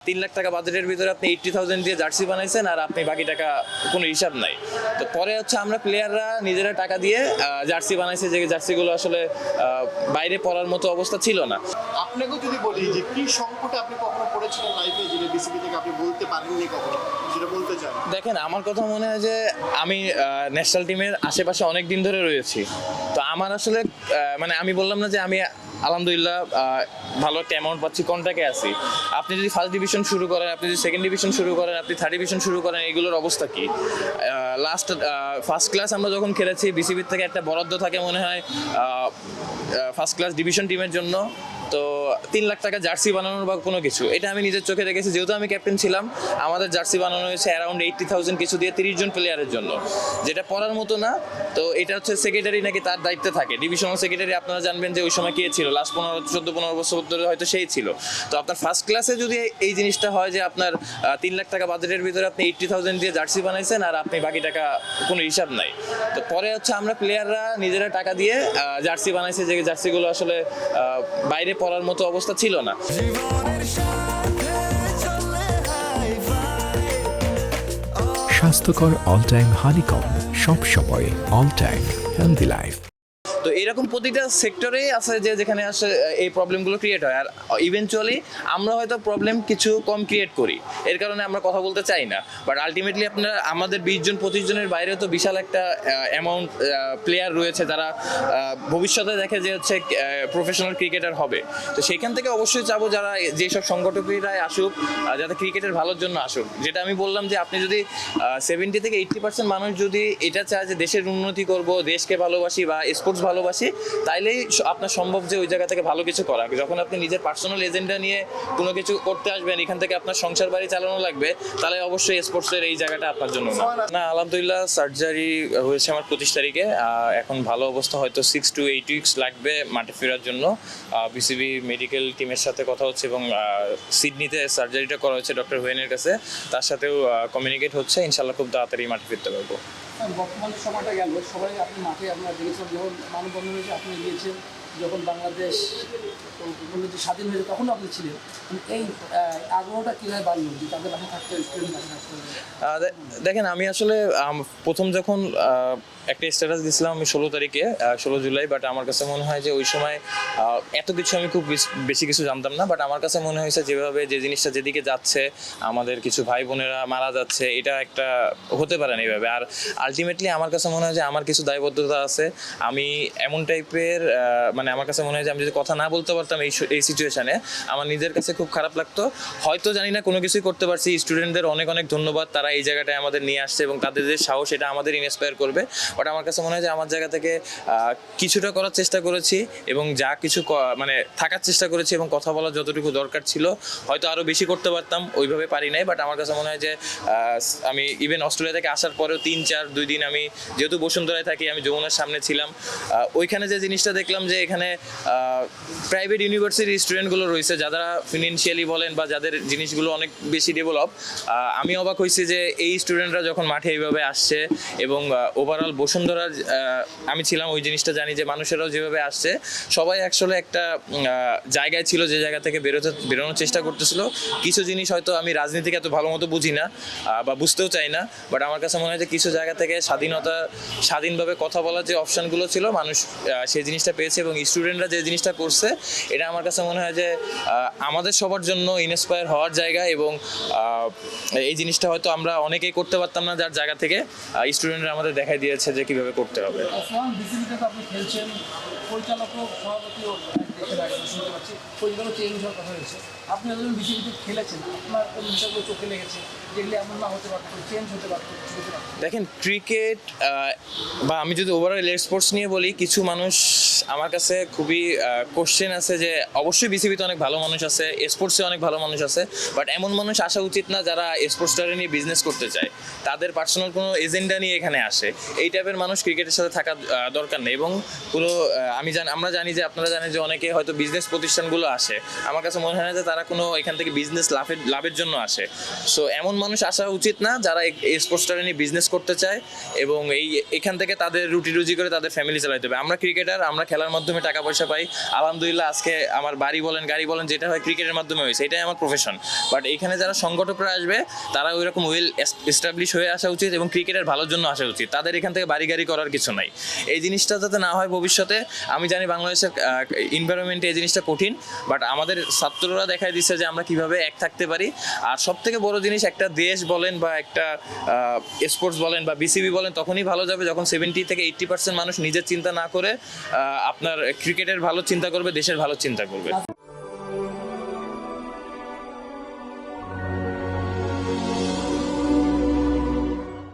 3 লাখ টাকা বাজেটের ভিতরে আপনি 80,000 দিয়ে জার্সি বানাইছেন আর আপনি বাকি টাকা কোনো হিসাব নাই। তো পরে হচ্ছে আমরা প্লেয়াররা নিজেরা টাকা দিয়ে জার্সি বানাইছে, যে জার্সিগুলো আসলে বাইরে পড়ার মতো অবস্থা ছিল না। আপনাকেও যদি বলি যে কি সংকটে আপনি কখনো পড়েছিলেন লাইফে, যেটা বিসিবি থেকে আপনি বলতে পারেননি কখনো, যেটা বলতে চান? দেখেন, আমার কথা মনে হয় যে আমি ন্যাশনাল টিমের আশেপাশে অনেক দিন ধরে রয়েছি। তো আমার আসলে মানে আমি বললাম না যে আমি আলহামদুলিল্লাহ ভালো একটা অ্যামাউন্ট পাচ্ছি, কন্ট্রাক্টে আছি। আপনি যদি ফার্স্ট ডিভিশন শুরু করেন, আপনি যদি সেকেন্ড ডিভিশন শুরু করেন, আপনি থার্ড ডিভিশন শুরু করেন, এগুলোর অবস্থা কি? ফার্স্ট ক্লাস আমরা যখন খেলেছি, বিসিবির থেকে একটা বরাদ্দ থাকে মনে হয় ফার্স্ট ক্লাস ডিভিশন টিমের জন্য। তো 3 লাখ টাকা জার্সি বানানোর বা কোনো কিছু, এটা আমি নিজের চোখে দেখেছি। যেহেতু আমি ক্যাপ্টেন ছিলাম, আমাদের জার্সি বানানো হয়েছে অ্যারাউন্ড 80,000 কিছু দিয়ে 30 জন প্লেয়ারের জন্য, যেটা পড়ার মতো না। তো এটা হচ্ছে সেক্রেটারি নাকি তার দায়িত্বে থাকে, ডিভিশনাল সেক্রেটারি। আপনারা জানবেন যে ওই সময় কে ছিল, লাস্ট 14-15 বছর ধরে হয়তো সেই ছিল। তো আপনার ফার্স্ট ক্লাসে যদি এই জিনিসটা হয় যে আপনার 3 লাখ টাকা বাজেটের ভিতরে আপনি 80,000 দিয়ে জার্সি বানাইছেন আর আপনি বাকি টাকা কোনো হিসাব নাই। তো পরে হচ্ছে আমরা প্লেয়াররা নিজেরা টাকা দিয়ে জার্সি বানাইছে, যে জার্সিগুলো আসলে বাইরে পড়ার মতো অবস্থা ছিল না। স্বাস্থ্যকর অল টাইম হানিকম, সব সময় অল টাইম হেলদি লাইফ। তো এরকম প্রতিটা সেক্টরেই আছে যে যেখানে আসে এই প্রবলেমগুলো ক্রিয়েট হয়, আর ইভেনচুয়ালি আমরা হয়তো প্রবলেম কিছু কম ক্রিয়েট করি, এর কারণে আমরা কথা বলতে চাই না। বাট আলটিমেটলি আপনার আমাদের 20 জন 25 জনের বাইরেও তো বিশাল একটা অ্যামাউন্ট প্লেয়ার রয়েছে যারা ভবিষ্যতে দেখে যে হচ্ছে প্রফেশনাল ক্রিকেটার হবে। তো সেইখান থেকে অবশ্যই চাবো যারা যেসব সংগঠকেরাই আসুক, যাতে ক্রিকেটের ভালোর জন্য আসুক। যেটা আমি বললাম যে আপনি যদি 70 থেকে 80% মানুষ যদি এটা চায় যে দেশের উন্নতি করব, দেশকে ভালোবাসি বা স্পোর্টস ভালোবাসি, তাইলেই আপনার সম্ভব যে ওই জায়গা থেকে ভালো কিছু করা। যখন আপনি নিজের পার্সোনাল এজেন্ডা নিয়ে কোনো কিছু করতে আসবেন, এখান থেকে আপনার সংসার বাড়ি চালানো লাগবে, তাহলে অবশ্যই স্পোর্টসের এই জায়গাটা আপনার জন্য না। আলহামদুলিল্লাহ সার্জারি হয়েছে আমার 25 তারিখে। এখন ভালো অবস্থা, হয়তো 6 to 8 weeks লাগবে মাঠে ফেরার জন্য। বিসিবি মেডিকেল টিমের সাথে কথা হচ্ছে এবং সিডনিতে সার্জারিটা করা হচ্ছে ডক্টর হুয়েনের কাছে, তার সাথেও কমিউনিকেট হচ্ছে। ইনশাল্লাহ খুব তাড়াতাড়ি মাঠে ফিরতে পারবো। বর্তমান সময়টা গেল, সবাই আপনি মাঠে আপনারা দেখেছেন, যখন মানববন্ধন হয়েছে আপনি গিয়েছেন, যখন বাংলাদেশ স্বাধীন হয়েছে তখন আপনি ছিলেন। এই আগ্রহটা কীভাবে বাড়লো যে তাদের পাশে থাকতে হবে, স্টুডেন্ট পাশে থাকতে হবে? দেখেন, আমি আসলে প্রথম যখন একটা স্ট্যাটাস দিয়েছিলাম আমি 16 তারিখে, 16 জুলাই। বাট আমার কাছে মনে হয় যে ওই সময় এত কিছু আমি খুব বেশি কিছু জানতাম না। বাট আমার কাছে মনে হয়েছে যেভাবে যে জিনিসটা যেদিকে যাচ্ছে, আমাদের কিছু ভাই বোনেরা মারা যাচ্ছে, এটা একটা হতে পারে না এইভাবে। আর আলটিমেটলি আমার কাছে মনে হয় যে আমার কিছু দায়বদ্ধতা আছে। আমি এমন টাইপের মানে আমার কাছে মনে হয় যে আমি যদি কথা না বলতে পারতাম এই সিচুয়েশানে, আমার নিজের কাছে খুব খারাপ লাগতো। হয়তো জানি না কোনো কিছুই করতে পারছি। স্টুডেন্টদের অনেক অনেক ধন্যবাদ, তারা এই জায়গাটায় আমাদের নিয়ে আসছে এবং তাদের যে সাহস, এটা আমাদের ইন্সপায়ার করবে। বাট আমার কাছে মনে হয় যে আমার জায়গা থেকে কিছুটা করার চেষ্টা করেছি এবং যা কিছু মানে থাকার চেষ্টা করেছি এবং কথা বলার যতটুকু দরকার ছিল, হয়তো আরও বেশি করতে পারতাম, ওইভাবে পারি নাই। বাট আমার কাছে মনে হয় যে আমি ইভেন অস্ট্রেলিয়া থেকে আসার পরেও 3-4-2 দিন আমি যেহেতু বসুন্ধরায় থাকি, আমি যমুনার সামনে ছিলাম। ওইখানে যে জিনিসটা দেখলাম যে এখানে প্রাইভেট ইউনিভার্সিটির স্টুডেন্টগুলো রয়েছে, যারা ফিনান্সিয়ালি বলেন বা যাদের জিনিসগুলো অনেক বেশি ডেভেলপ। আমি অবাক হয়েছি যে এই স্টুডেন্টরা যখন মাঠে এইভাবে আসছে এবং ওভারঅল বসুন্ধরা আমি ছিলাম, ওই জিনিসটা জানি যে মানুষেরাও যেভাবে আসছে, সবাই আসলে একটা জায়গায় ছিল যে জায়গা থেকে বেরোনোর চেষ্টা করতেছিল। কিছু জিনিস হয়তো আমি রাজনীতিকে এত ভালো মতো বুঝি না বা বুঝতেও চাই না। বাট আমার কাছে মনে হয় যে কিছু জায়গা থেকে স্বাধীনভাবে কথা বলার যে অপশানগুলো ছিল, মানুষ সেই জিনিসটা পেয়েছে এবং স্টুডেন্টরা যে জিনিসটা করছে, এটা আমার কাছে মনে হয় যে আমাদের সবার জন্য ইন্সপায়ার হওয়ার জায়গা। এবং এই জিনিসটা হয়তো আমরা অনেকেই করতে পারতাম না, যার জায়গা থেকে স্টুডেন্টরা আমাদের দেখাই দিয়েছে যে কীভাবে করতে হবে। বিসিবিতে তো আপনি খেলছেন, পরিচালকও সভাপতিও দেখে শুনতে পাচ্ছি, পরিচালক চেঞ্জ হওয়ার কথা হয়েছে। আপনি যখন বিসিবিতে খেলেছেন, আপনার কোন বিষয়গুলো চোখে লেগেছে যেগুলি এমন না হতে পারতো, চেঞ্জ হতে পারতো? দেখেন, ক্রিকেট বা আমি যদি ওভারঅল স্পোর্টস নিয়ে বলি, কিছু মানুষ আমার কাছে খুবই কোশ্চেন আছে যে অবশ্যই বিসিবিতে অনেক ভালো মানুষ আছে, স্পোর্টসে অনেক ভালো মানুষ আছে। বাট এমন মানুষ আসা উচিত না যারা স্পোর্টসটারে নিয়ে বিজনেস করতে চায়, তাদের পার্সোনাল কোনো এজেন্ডা নিয়ে এখানে আসে। এই টাইপের মানুষ ক্রিকেটের সাথে থাকা দরকার নেই। এবং পুরো আমরা জানি যে আপনারা জানেন যে অনেকে হয়তো বিজনেস প্রতিষ্ঠানগুলো আসে, আমার কাছে মনে হয় না যে তারা তারা কোনো এখান থেকে বিজনেস লাভের জন্য আসে। সো এমন মানুষ আসা উচিত না যারা এই স্পোর্টসটা নিয়ে বিজনেস করতে চায় এবং এখান থেকে তাদের রুটি রুজি করে তাদের ফ্যামিলি চালাতে হবে। আমরা ক্রিকেটার, আমরা খেলার মাধ্যমে টাকা পয়সা পাই, আলহামদুলিল্লাহ। আজকে আমার বাড়ি বলেন গাড়ি বলেন যেটা হয় ক্রিকেটের মাধ্যমে হয়েছে, এটাই আমার প্রফেশন। বাট এখানে যারা সংগঠকরা আসবে তারা ওই রকম ওয়েল এস্টাবলিশ হয়ে আসা উচিত এবং ক্রিকেটের ভালোর জন্য আসা উচিত। তাদের এখান থেকে বাড়ি গাড়ি করার কিছু নাই। এই জিনিসটা যাতে না হয় ভবিষ্যতে। আমি জানি বাংলাদেশের এনভায়রনমেন্টে এই জিনিসটা কঠিন, বাট আমাদের ছাত্ররা দেখাই দিচ্ছে যে আমরা কিভাবে এক থাকতে পারি। আর সব থেকে বড় জিনিস, একটা দেশ বলেন বা একটা স্পোর্টস বলেন বা বিসিবি বলেন তখনই ভালো যাবে যখন 70 থেকে 80% মানুষ নিজের চিন্তা না করে আপনার ক্রিকেটের ভালো চিন্তা করবে, দেশের ভালো চিন্তা করবে।